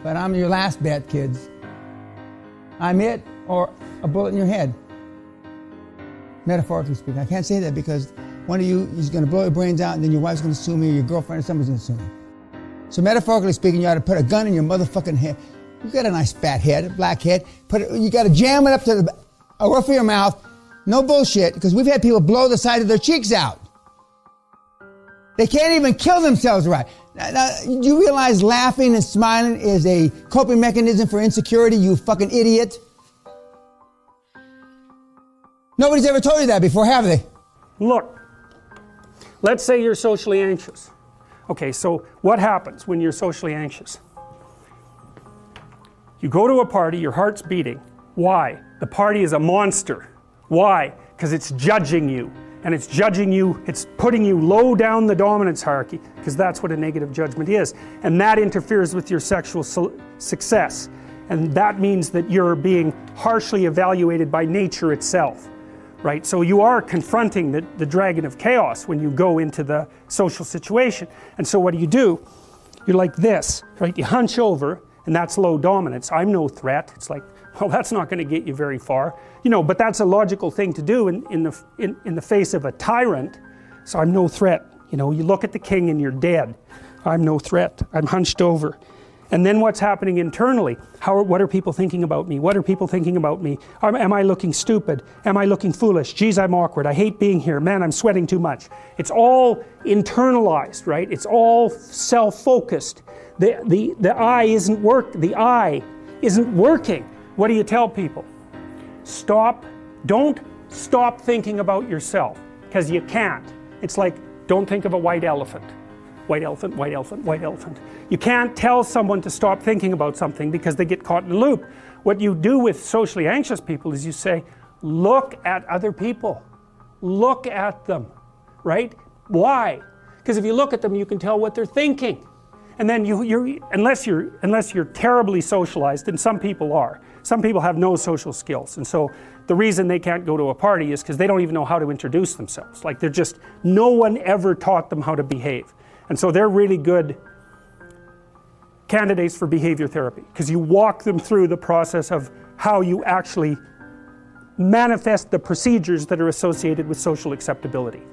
But I'm your last bet, kids. I'm it or a bullet in your head. Metaphorically speaking. I can't say that because one of you is going to blow your brains out and then your wife's going to sue me or your girlfriend or somebody's going to sue me. So metaphorically speaking, you ought to put a gun in your motherfucking head. You got a nice fat head, a black head. You got to jam it up to the roof of your mouth. No bullshit, because we've had people blow the side of their cheeks out. They can't even kill themselves right. Now, you realize laughing and smiling is a coping mechanism for insecurity, you fucking idiot? Nobody's ever told you that before, have they? Look, let's say you're socially anxious. Okay, so what happens when you're socially anxious? You go to a party, your heart's beating. Why? The party is a monster. Why? Because it's judging you. And it's judging you, it's putting you low down the dominance hierarchy, because that's what a negative judgment is. And that interferes with your sexual success. And that means that you're being harshly evaluated by nature itself. Right? So you are confronting the dragon of chaos when you go into the social situation. And so what do? You're like this, right? You hunch over, and that's low dominance. I'm no threat. It's like, well, that's not going to get you very far. You know, but that's a logical thing to do in the face of a tyrant. So I'm no threat. You know, you look at the king and you're dead. I'm no threat. I'm hunched over. And then what's happening internally? What are people thinking about me? What are people thinking about me? Am I looking stupid? Am I looking foolish? Geez, I'm awkward. I hate being here. Man, I'm sweating too much. It's all internalized, right? It's all self-focused. The eye isn't working. What do you tell people? Don't stop thinking about yourself, because you can't. It's like, don't think of a white elephant. White elephant, white elephant, white elephant. You can't tell someone to stop thinking about something because they get caught in a loop. What you do with socially anxious people is you say, look at other people. Look at them, right? Why? Because if you look at them, you can tell what they're thinking. And then unless you're terribly socialized, and some people are. Some people have no social skills. And so the reason they can't go to a party is because they don't even know how to introduce themselves. Like no one ever taught them how to behave. And so they're really good candidates for behavior therapy, because you walk them through the process of how you actually manifest the procedures that are associated with social acceptability.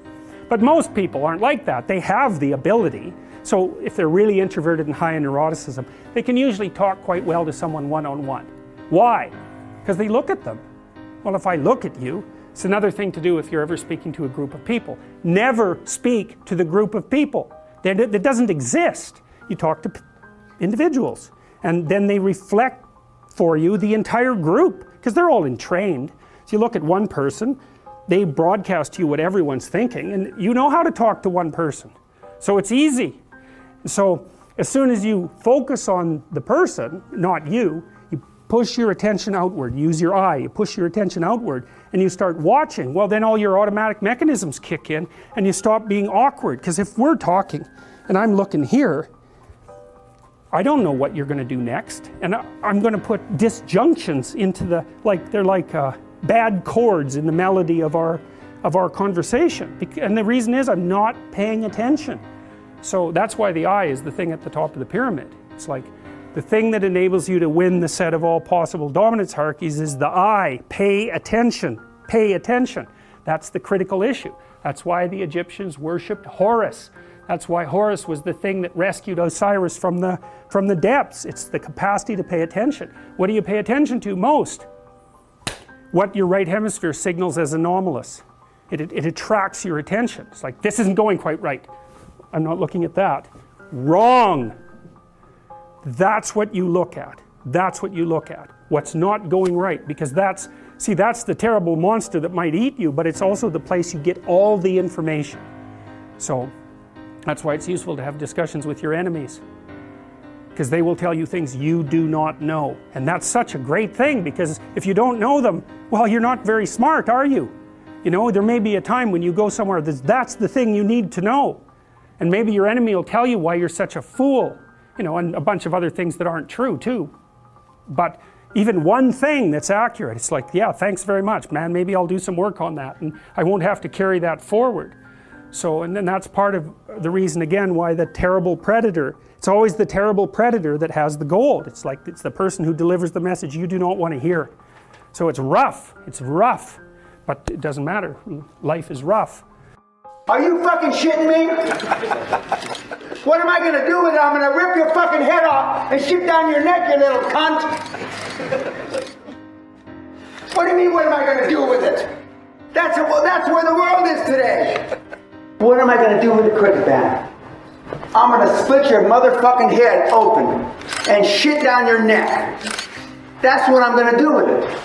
But most people aren't like that. They have the ability. So if they're really introverted and high in neuroticism, they can usually talk quite well to someone one-on-one. Why? Because they look at them. Well, if I look at you, it's another thing to do if you're ever speaking to a group of people. Never speak to the group of people. That doesn't exist. You talk to individuals, and then they reflect for you the entire group, because they're all entrained. So you look at one person, they broadcast to you what everyone's thinking, and you know how to talk to one person. So it's easy. So as soon as you focus on the person, not you, you push your attention outward, use your eye, you push your attention outward, and you start watching. Well, then all your automatic mechanisms kick in, and you stop being awkward. Because if we're talking, and I'm looking here, I don't know what you're going to do next, and I'm going to put disjunctions into they're like bad chords in the melody of our conversation. And the reason is I'm not paying attention. So that's why the eye is the thing at the top of the pyramid. It's like the thing that enables you to win the set of all possible dominance hierarchies is the eye. Pay attention. Pay attention. That's the critical issue. That's why the Egyptians worshipped Horus. That's why Horus was the thing that rescued Osiris from the depths. It's the capacity to pay attention. What do you pay attention to most? What your right hemisphere signals as anomalous. It attracts your attention. It's like, this isn't going quite right. I'm not looking at that. Wrong. That's what you look at. That's what you look at. What's not going right. Because that's the terrible monster that might eat you, but it's also the place you get all the information. So that's why it's useful to have discussions with your enemies, because they will tell you things you do not know. And that's such a great thing, because if you don't know them, well, you're not very smart, are you? You know, there may be a time when you go somewhere that's the thing you need to know. And maybe your enemy will tell you why you're such a fool, you know, and a bunch of other things that aren't true too. But even one thing that's accurate, it's like, yeah, thanks very much, man, maybe I'll do some work on that and I won't have to carry that forward. So, and then that's part of the reason, again, why the terrible predator, It's always the terrible predator that has the gold. It's like it's the person who delivers the message you do not want to hear. So it's rough, but it doesn't matter. Life is rough. Are you fucking shitting me? What am I gonna do with it? I'm gonna rip your fucking head off and shit down your neck, you little cunt. What do you mean, what am I gonna do with it? That's where the world is today. What am I gonna do with the cricket bat? I'm gonna split your motherfucking head open and shit down your neck. That's what I'm gonna do with it.